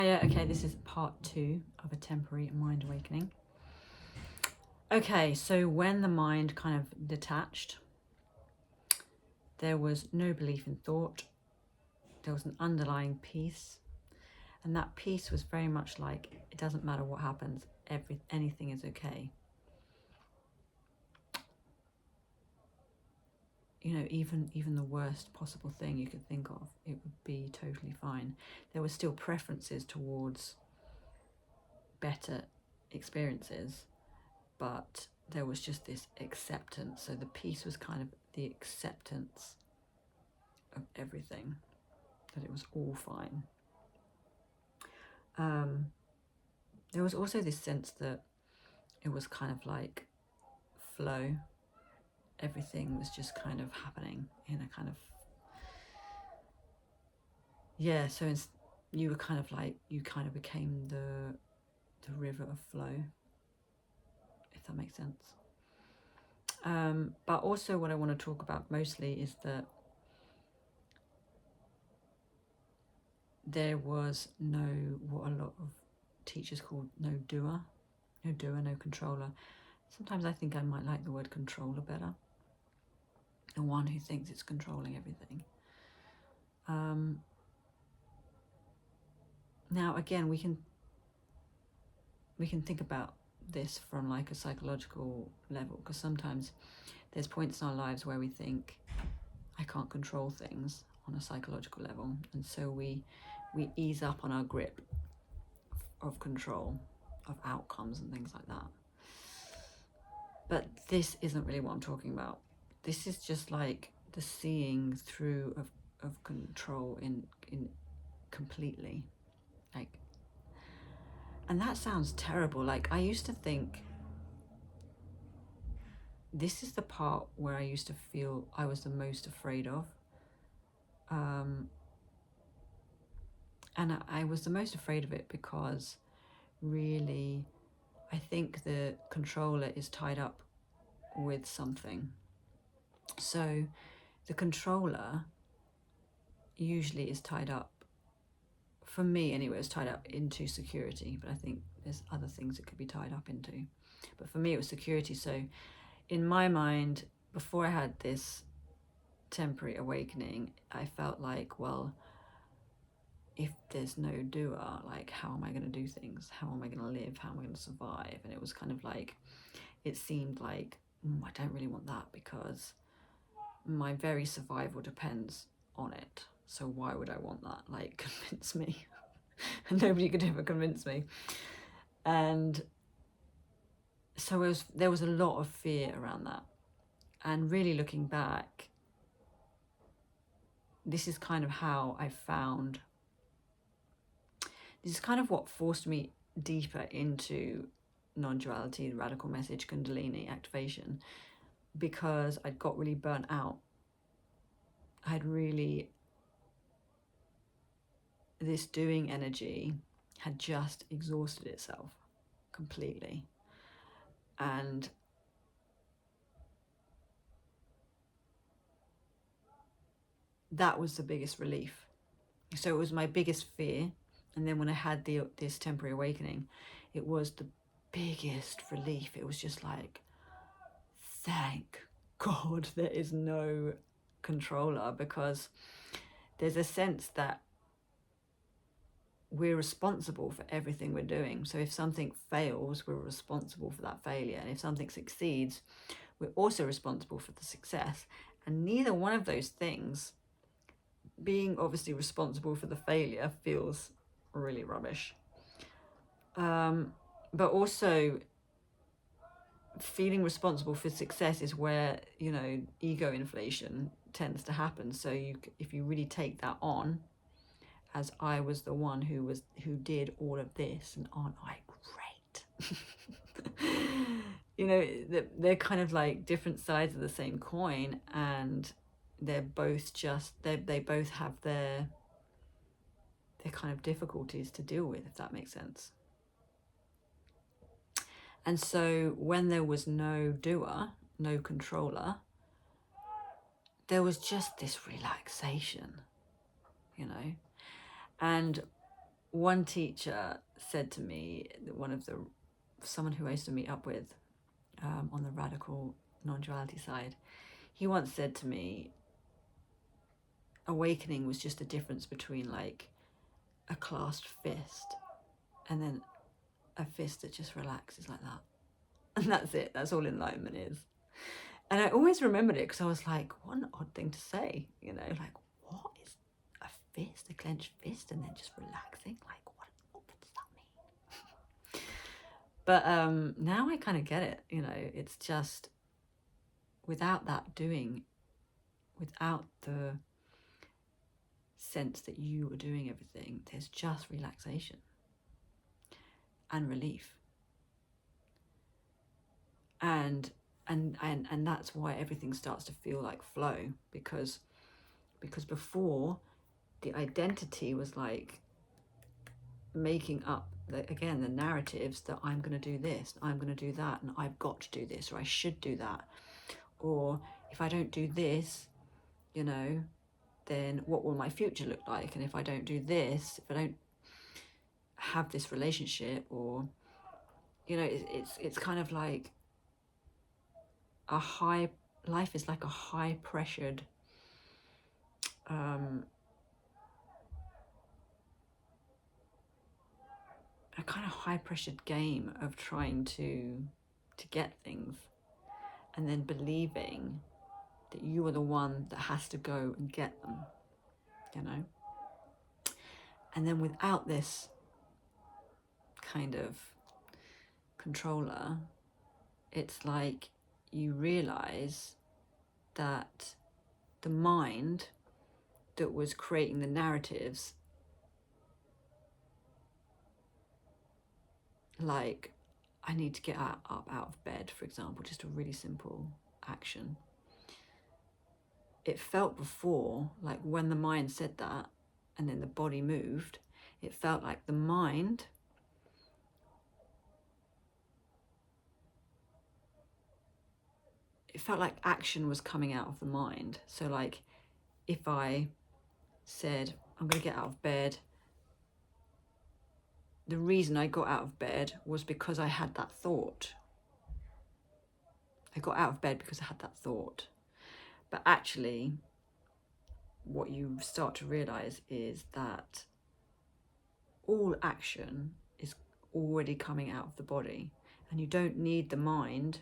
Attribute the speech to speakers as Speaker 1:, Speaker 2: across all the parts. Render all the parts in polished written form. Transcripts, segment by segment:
Speaker 1: Okay, this is part 2 of a temporary mind awakening. Okay, so when the mind kind of detached, there was no belief in thought. There was an underlying peace. And that peace was very much like, it doesn't matter what happens, anything is okay. You know, even the worst possible thing you could think of, it would be totally fine. There were still preferences towards better experiences, but there was just this acceptance. So the peace was kind of the acceptance of everything, that it was all fine. There was also this sense that it was kind of like flow. Everything was just kind of happening in a kind of, yeah, so you were kind of like, you kind of became the river of flow, if that makes sense. But also what I want to talk about mostly is that there was no, what a lot of teachers call no doer, no controller. Sometimes I think I might like the word controller better. The one who thinks it's controlling everything. Now again, we can think about this from like a psychological level, because sometimes there's points in our lives where we think, I can't control things on a psychological level, and so we ease up on our grip of control, of outcomes and things like that. But this isn't really what I'm talking about. This is just like the seeing through of control in completely, like, and that sounds terrible. Like, I used to think, this is the part where I used to feel I was the most afraid of. And I was the most afraid of it because really, I think the controller is tied up with something. So the controller usually is tied up, for me anyway, it's tied up into security, but I think there's other things it could be tied up into. But for me, it was security. So in my mind, before I had this temporary awakening, I felt like, well, if there's no doer, like, how am I going to do things? How am I going to live? How am I going to survive? And it was kind of like, it seemed like, I don't really want that, because my very survival depends on it. So why would I want that? Like, convince me. Nobody could ever convince me. And so there was a lot of fear around that. And really looking back, this is kind of how I found, this is kind of what forced me deeper into non-duality, radical message, Kundalini activation, because I'd got really burnt out. This doing energy had just exhausted itself completely. And that was the biggest relief. So it was my biggest fear. And then when I had this temporary awakening, it was the biggest relief. It was just like, thank God there is no controller, because there's a sense that we're responsible for everything we're doing. So if something fails, we're responsible for that failure. And if something succeeds, we're also responsible for the success. And neither one of those things, being obviously responsible for the failure, feels really rubbish. But also feeling responsible for success is where, you know, ego inflation tends to happen. So if you really take that on, as I was the one who did all of this, and aren't I great? You know, they're kind of like different sides of the same coin, and they're both just, they both have their kind of difficulties to deal with, if that makes sense. And so when there was no doer, no controller, there was just this relaxation, you know. And one teacher said to me, someone who I used to meet up with on the radical non-duality side, he once said to me, awakening was just a difference between like a clasped fist and then a fist that just relaxes like that. And that's it. That's all enlightenment is. And I always remembered it because I was like, what an odd thing to say, you know, like, what is a fist, a clenched fist, and then just relaxing? Like, what does that mean? But now I kind of get it, you know, it's just without that doing, without the sense that you are doing everything, there's just relaxation and relief. And that's why everything starts to feel like flow, because before, the identity was like making up the narratives that I'm going to do this, I'm going to do that, and I've got to do this, or I should do that, or if I don't do this, you know, then what will my future look like? And if I don't do this, if I don't have this relationship, or, you know, it's kind of like life is like a high pressured a kind of high pressured game of trying to get things, and then believing that you are the one that has to go and get them, you know. And then without this kind of controller, it's like you realize that the mind that was creating the narratives, like I need to get up out of bed, for example, just a really simple action. It felt before, like when the mind said that and then the body moved, it felt like the mind action was coming out of the mind. So like if I said, I'm going to get out of bed, the reason I got out of bed was because I had that thought. I got out of bed because I had that thought. But actually, what you start to realize is that all action is already coming out of the body, and you don't need the mind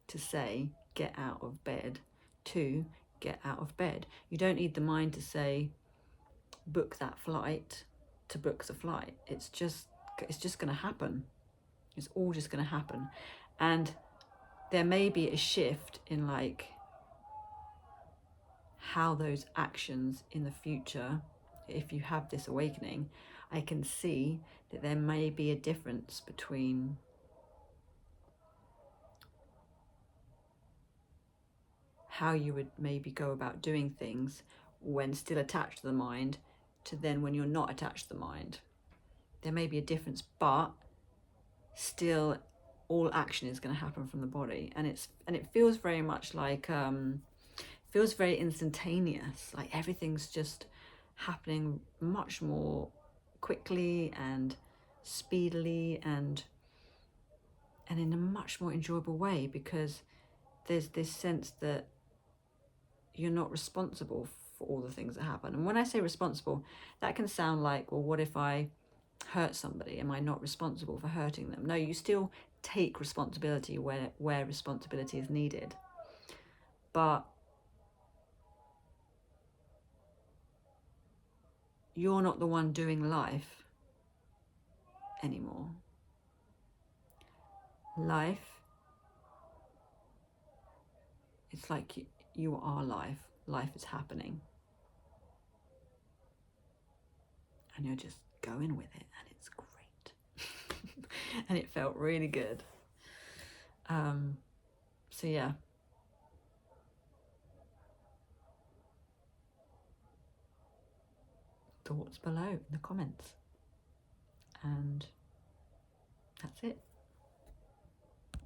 Speaker 1: to say, get out of bed, to get out of bed. You don't need the mind to say, book that flight, to book the flight. It's just going to happen. It's all just going to happen. And there may be a shift in like how those actions in the future, if you have this awakening, I can see that there may be a difference between how you would maybe go about doing things when still attached to the mind to then when you're not attached to the mind. There may be a difference, but still all action is going to happen from the body, and it feels very much like feels very instantaneous, like everything's just happening much more quickly and speedily and in a much more enjoyable way, because there's this sense that you're not responsible for all the things that happen. And when I say responsible, that can sound like, well, what if I hurt somebody? Am I not responsible for hurting them? No, you still take responsibility where responsibility is needed. But you're not the one doing life anymore. Life, it's like you are life. Life is happening. And you're just going with it, and it's great. And it felt really good. So yeah. Thoughts below in the comments. And that's it.